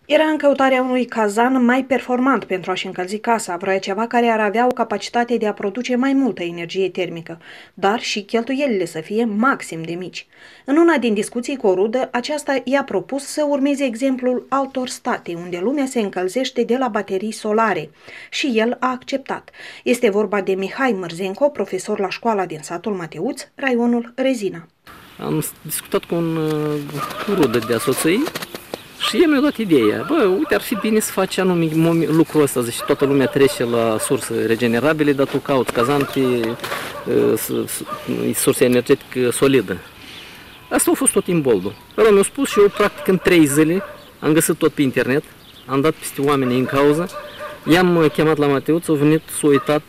Era în căutarea unui cazan mai performant pentru a-și încălzi casa, vrea ceva care ar avea o capacitate de a produce mai multă energie termică, dar și cheltuielile să fie maxim de mici. În una din discuții cu o rudă, aceasta i-a propus să urmeze exemplul altor state, unde lumea se încălzește de la baterii solare. Și el a acceptat. Este vorba de Mihai Mărzenco, profesor la școala din satul Mateuț, raionul Rezina. Am discutat cu un rudă de asoții și el mi-a dat ideea. Bă, uite, ar fi bine să faci anumit lucrul ăsta, zice, toată lumea trece la surse regenerabile, dar tu cauți cazan pe surse energetică solidă. Asta a fost tot imboldul. Ăla mi-a spus și eu, practic, în 3 zile am găsit tot pe internet, am dat peste oamenii în cauză, i-am chemat la Mateuț, au venit, s-au uitat,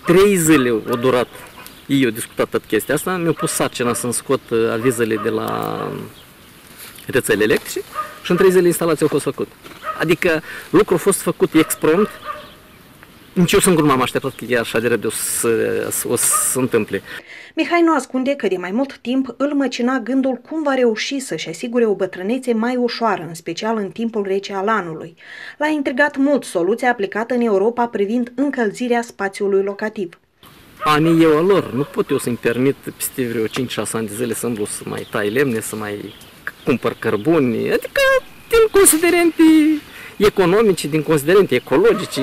3 zile au durat. Ei au discutat tot chestia asta, mi-au pus sarcina să-mi scot avizele de la rețele electrice și în 3 zile instalația a fost făcută. Adică lucrul a fost făcut exprompt, nici eu singur m-am așteptat că e așa de repede o să se întâmple. Mihai nu ascunde că de mai mult timp îl măcina gândul cum va reuși să-și asigure o bătrânețe mai ușoară, în special în timpul rece al anului. L-a intrigat mult soluția aplicată în Europa privind încălzirea spațiului locativ. Anii eu al lor, nu pot eu să-mi permit peste vreo 5-6 ani de zile să îmblu să mai tai lemne, să mai cumpăr cărbuni, adică din considerente economice, din considerente ecologice.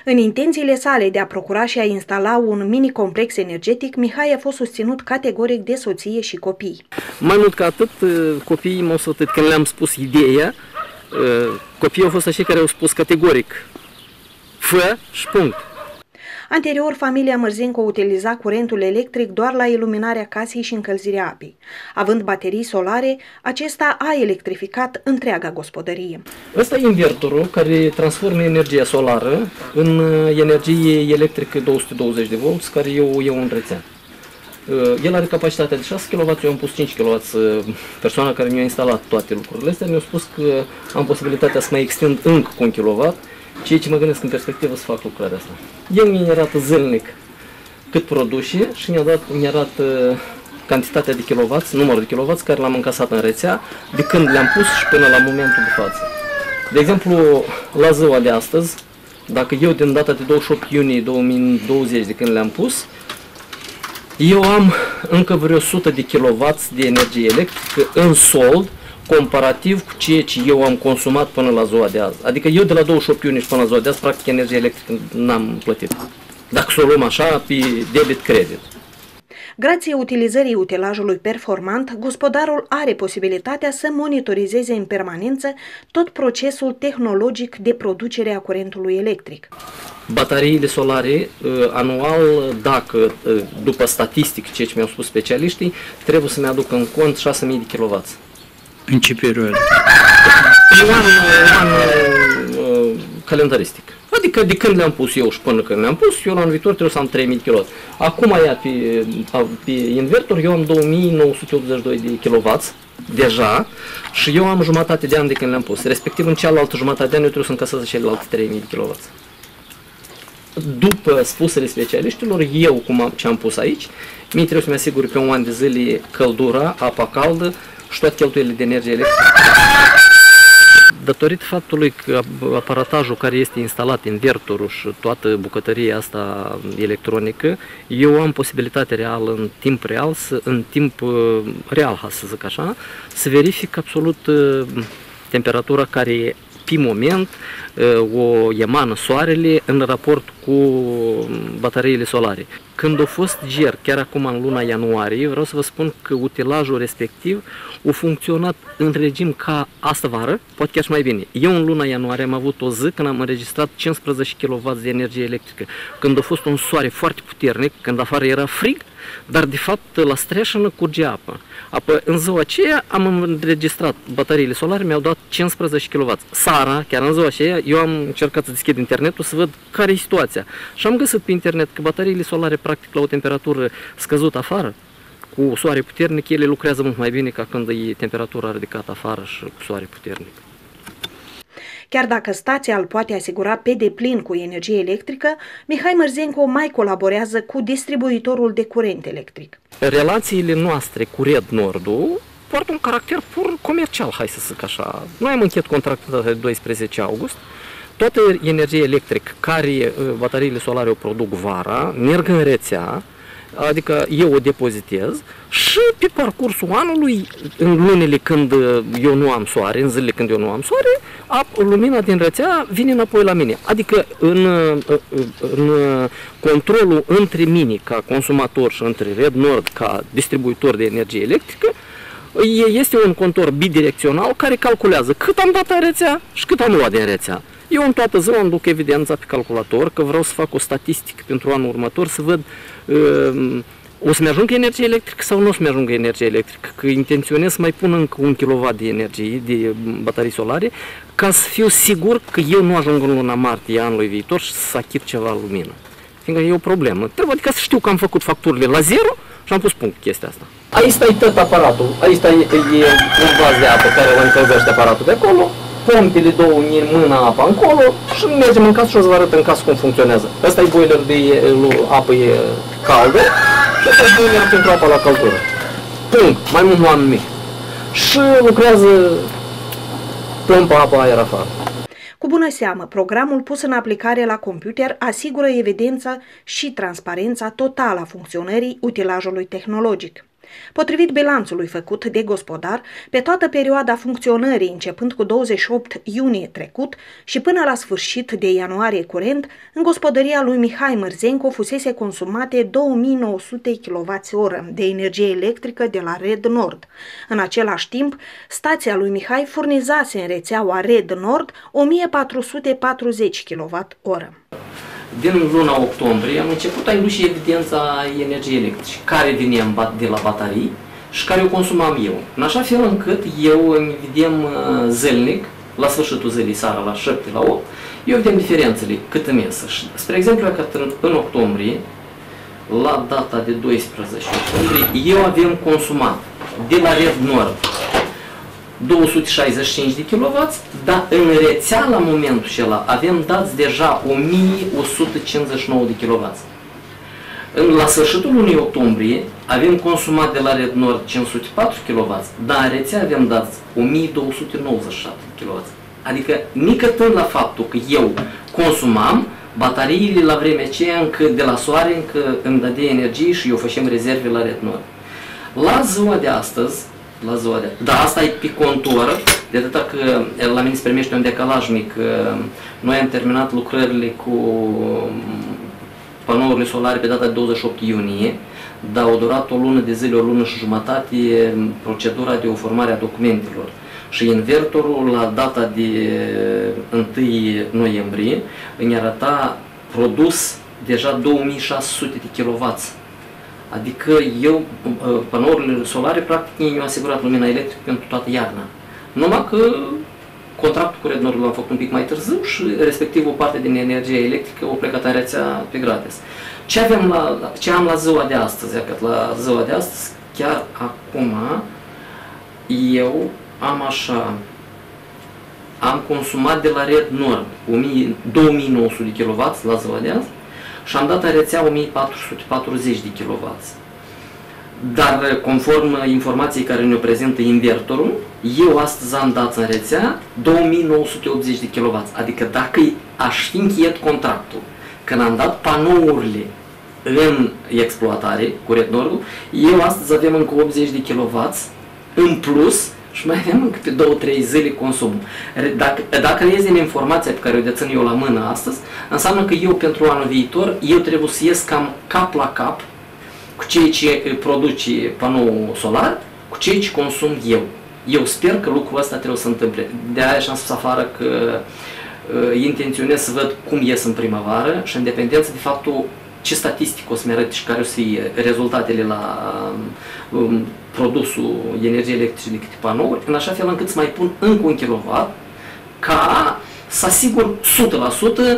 În intențiile sale de a procura și a instala un mini-complex energetic, Mihai a fost susținut categoric de soție și copii. Mai mult ca atât, copiii m-au sfătuit când le-am spus ideea, copiii au fost așa care au spus categoric, fă și punct. Anterior, familia Mărzenco utiliza curentul electric doar la iluminarea casei și încălzirea apei. Având baterii solare, acesta a electrificat întreaga gospodărie. Ăsta e invertorul care transformă energia solară în energie electrică 220 de volți, care eu iau în rețea. El are capacitatea de 6 kW, eu am pus 5 kW. Persoana care mi-a instalat toate lucrurile astea mi-a spus că am posibilitatea să mai extind încă cu 1 kW, ceea ce mă gândesc în perspectivă să fac lucrarea asta. El mi arată zilnic cât produce și mi arată cantitatea de kilowatts, numărul de kilowatts care l-am încasat în rețea de când le-am pus și până la momentul de față. De exemplu, la ziua de astăzi, dacă eu din data de 28 iunie 2020 de când le-am pus, eu am încă vreo 100 de kilowatts de energie electrică în sold, comparativ cu ceea ce eu am consumat până la ziua de azi. Adică eu de la 28 iunie și până la ziua de azi, practic, energie electrică n-am plătit. Dacă să o luăm așa, pe debit-credit. Grație utilizării utilajului performant, gospodarul are posibilitatea să monitorizeze în permanență tot procesul tehnologic de producere a curentului electric. Bateriile solare, anual, dacă, după statistic, ceea ce mi-au spus specialiștii, trebuie să-mi aduc în cont 6.000 de kW. În ce perioadă? În an calendaristic. Adică de când le-am pus eu și până când le-am pus, eu la anul viitor trebuie să am 3000 kW. Acum ia pe invertor, eu am 2982 de kW deja și eu am jumătate de an de când le-am pus. Respectiv în cealaltă jumătate de an eu trebuie să încasez celelalte 3000 de kW. După spusele specialiștilor, eu ce am pus aici, mie trebuie să-mi asigur pe un an de zile căldura, apa caldă și toate cheltuielile de energie electrică. Datorită faptului că aparatajul care este instalat, invertorul și toată bucătăria asta electronică, eu am posibilitatea reală, în timp real, în timp real, să zic așa, să verific absolut temperatura care pe moment o emană soarele în raport cu bateriile solare. Când a fost ger, chiar acum în luna ianuarie, vreau să vă spun că utilajul respectiv a funcționat în regim ca astă vară, poate chiar și mai bine. Eu în luna ianuarie am avut o zi când am înregistrat 15 kW de energie electrică, când a fost un soare foarte puternic, când afară era frig, dar de fapt la streșină curge apă. Apoi în ziua aceea am înregistrat, bateriile solare mi-au dat 15 kW. Seara, chiar în ziua aceea, eu am încercat să deschid internetul să văd care e situația. Și am găsit pe internet că bateriile solare, practic, la o temperatură scăzută afară, cu soare puternic, ele lucrează mult mai bine ca când e temperatura ridicată afară și cu soare puternic. Chiar dacă stația îl poate asigura pe deplin cu energie electrică, Mihai Mărzenco mai colaborează cu distribuitorul de curent electric. Relațiile noastre cu Red Nordul poartă un caracter pur comercial, hai să zic așa. Noi am încheiat contractul de 12 august, toată energia electrică care bateriile solare o produc vara, merg în rețea, adică eu o depozitez și pe parcursul anului, în lunile când eu nu am soare, în zilele când eu nu am soare, lumina din rețea vine înapoi la mine. Adică în controlul între mine ca consumator și între Red Nord ca distribuitor de energie electrică, este un contor bidirecțional care calculează cât am dat în rețea și cât am luat din rețea. Eu în toată ziua îmi duc evidența pe calculator că vreau să fac o statistică pentru anul următor, să văd o să-mi ajungă energie electrică sau nu o să-mi ajungă energie electrică, că intenționez să mai pun încă 1 kW de energie, de baterii solare, ca să fiu sigur că eu nu ajung în luna martie anului viitor și să achit ceva lumină. Fiindcă e o problemă. Trebuie adică să știu că am făcut facturile la zero și am pus punct chestia asta. Aici stai tot aparatul, aici e un vas de apă care o încălzește aparatul de acolo, pompele două în mâna apa încolo și mergem în casă și o să vă arăt în casă cum funcționează. Ăsta e boiler de apă caldă și ăsta e boiler pentru apa la căldură. Punct, mai mult nu am nimic. Și lucrează pompa apa aer afară. Cu bună seamă, programul pus în aplicare la computer asigură evidența și transparența totală a funcționării utilajului tehnologic. Potrivit bilanțului făcut de gospodar, pe toată perioada funcționării, începând cu 28 iunie trecut și până la sfârșit de ianuarie curent, în gospodăria lui Mihai Mărzenco fusese consumate 2900 kWh de energie electrică de la Red Nord. În același timp, stația lui Mihai furnizase în rețeaua Red Nord 1440 kWh. Din luna octombrie am început a induce evidența energiei electrice, care vine de la baterii și care o consumam eu. În așa fel încât eu îmi vedem zilnic, la sfârșitul zilei, seara, la 7, la 8, eu vedem diferențele cât îmi iesă. Spre exemplu, că în octombrie, la data de 12 octombrie, eu aveam consumat de la Red Nord 265 de kW, dar în rețea la momentul acela avem dați deja 1159 de kW. La sfârșitul lunii octombrie avem consumat de la Red Nord 504 kW, dar în rețea avem dați 1297 kW. Adică nicătând la faptul că eu consumam, bateriile la vremea aceea încă de la soare încă îmi dădea energie și eu făceam rezerve la Red Nord. La ziua de astăzi, dar asta e pe contor, de atâta că la mine se primește un decalaj mic. Noi am terminat lucrările cu panourile solare pe data de 28 iunie, dar au durat o lună de zile, o lună și jumătate procedura de formare a documentelor. Și invertorul la data de 1 noiembrie îmi arăta produs deja 2600 de kW. Adică eu, panourile solare, practic, mi-au asigurat lumina electrică pentru toată iarna. Numai că contractul cu Red Nord l-am făcut un pic mai târziu și respectiv o parte din energie electrică o plecat în rețea pe gratis. Ce am la ziua de astăzi? La ziua de astăzi, chiar acum, eu am consumat de la Red Nord 2900 de kW la ziua de azi și am dat în rețea 1440 de kW. Dar conform informației care ne-o prezintă invertorul, eu astăzi am dat în rețea 2980 de kW. Adică dacă aș fi încheiat contractul, când am dat panourile în exploatare cu Red Nord, eu astăzi avem încă 80 de kW în plus și mai avem încă pe 2-3 zile consum. Dacă ies din informația pe care o dețin eu la mână astăzi, înseamnă că eu pentru anul viitor, eu trebuie să ies cam cap la cap cu ceea ce produce panoul solar, cu ceea ce consum eu. Eu sper că lucrul ăsta trebuie să se întâmple. De aia și-am spus afară că intenționez să văd cum ies în primăvară și în dependență de faptul ce statistică o să-mi arăte și care o să fie rezultatele la produsul energiei electrice de câte panouri, în așa fel încât să mai pun încă 1 kW ca să asigur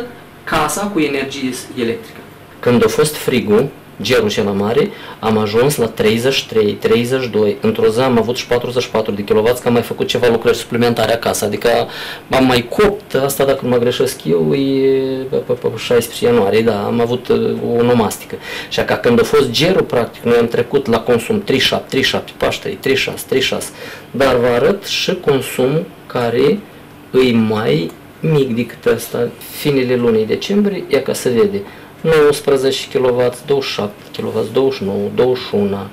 100% casa cu energie electrică. Când a fost frigul, gerul cel mai mare, am ajuns la 33, 32. Într-o zi am avut și 44 de kW, că am mai făcut ceva lucrări suplimentare acasă. Adică am mai copt, asta dacă nu mă greșesc eu, e pe 16 ianuarie, da, am avut o nomastică. Și ca când a fost gerul, practic, noi am trecut la consum 37, 37, 43, 36, 36. Dar vă arăt și consumul care îi mai mic decât ăsta, finele lunii decembrie, e ca să vede. 19 kW, 27 kW, 29, 21.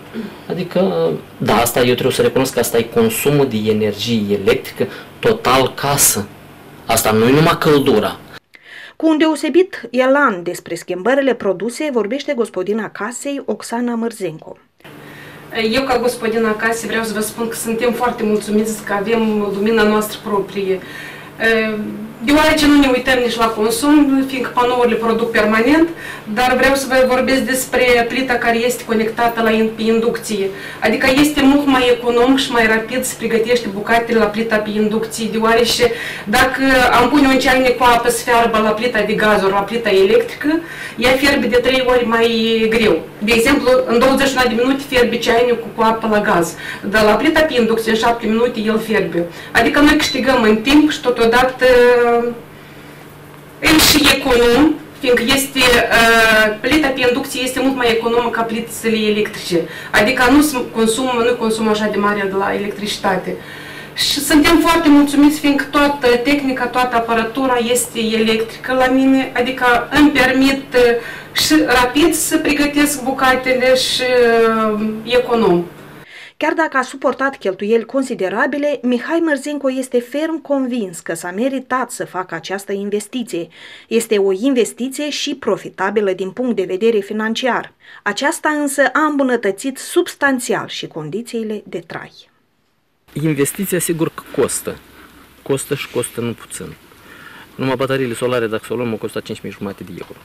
Adică, da, asta eu trebuie să recunosc că asta e consumul de energie electrică total casă. Asta nu e numai căldura. Cu un deosebit elan despre schimbările produse vorbește gospodina casei Oxana Mărzenco. Eu, ca gospodina casei, vreau să vă spun că suntem foarte mulțumiți că avem lumina noastră proprie. Deoarece nu ne uităm nici la consum, fiindcă panourile produc permanent, dar vreau să vă vorbesc despre plita care este conectată pe inducție. Adică este mult mai econom și mai rapid să pregătește bucatele la plita pe inducție, deoarece dacă am pune un ceainic cu apă să fiarbă la plita de gaz ori la plita electrică, ea fierbe de 3 ori mai greu. De exemplu, în 21 de minute fierbe ceainicul cu apă la gaz, dar la plita pe inducție în 7 minute el fierbe. Adică noi câștigăm în timp și totodată și econom, fiindcă plita pe inducție este mult mai economă ca plitele electrice. Adică nu consumă așa de mare de la electricitate. Și suntem foarte mulțumiți, fiindcă toată tehnica, toată aparatura este electrică la mine, adică îmi permit și rapid să pregătesc bucatele și econom. Chiar dacă a suportat cheltuieli considerabile, Mihai Mărzenco este ferm convins că s-a meritat să facă această investiție. Este o investiție și profitabilă din punct de vedere financiar. Aceasta însă a îmbunătățit substanțial și condițiile de trai. Investiția sigur că costă. Costă și costă nu puțin. Numai bateriile solare, dacă să o luăm, o costă 5.500 de euro.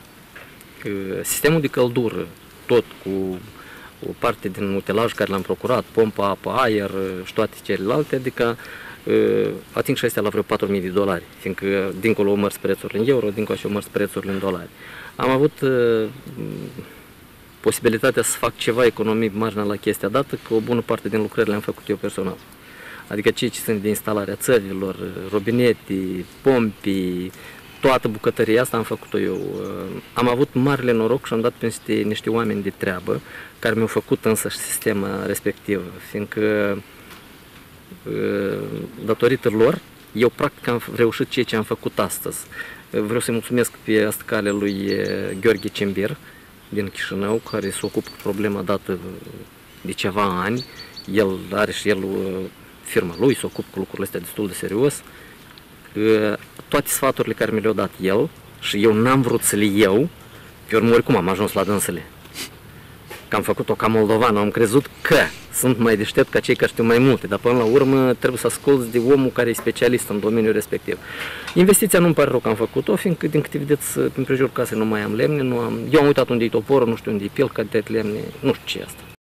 Sistemul de căldură, tot cu o parte din utilaj care l-am procurat, pompa, apă, aer și toate celelalte, adică ating și astea la vreo $4.000, fiindcă dincolo o mărs prețurile în euro, dincolo și o mărs prețurile în dolari. Am avut posibilitatea să fac ceva economii marginal la chestia dată, că o bună parte din lucrările le-am făcut eu personal. Adică cei ce sunt de instalarea țărilor, robinete, pompi, toată bucătăria asta am făcut-o eu. Am avut marele noroc și am dat peste niște oameni de treabă care mi-au făcut însă și sistemul respectiv, fiindcă datorită lor, eu practic am reușit ceea ce am făcut astăzi. Vreau să-i mulțumesc pe asta cale lui Gheorghe Cembir din Chișinău, care se ocupă cu problema dată de ceva ani. El are și el firma lui, se ocupă cu lucrurile astea destul de serios. Toate sfaturile care mi le-a dat el și eu n-am vrut să le iau, pe urmă oricum am ajuns la dânsele. Că am făcut-o ca moldovan, am crezut că sunt mai deștept ca cei care știu mai multe, dar până la urmă trebuie să asculți de omul care e specialist în domeniul respectiv. Investiția nu-mi pare rău că am făcut-o, fiindcă din câte vedeți, prin prejurul casei nu mai am lemne, eu am uitat unde e toporul, nu știu unde e pilca de lemne, nu știu ce e asta.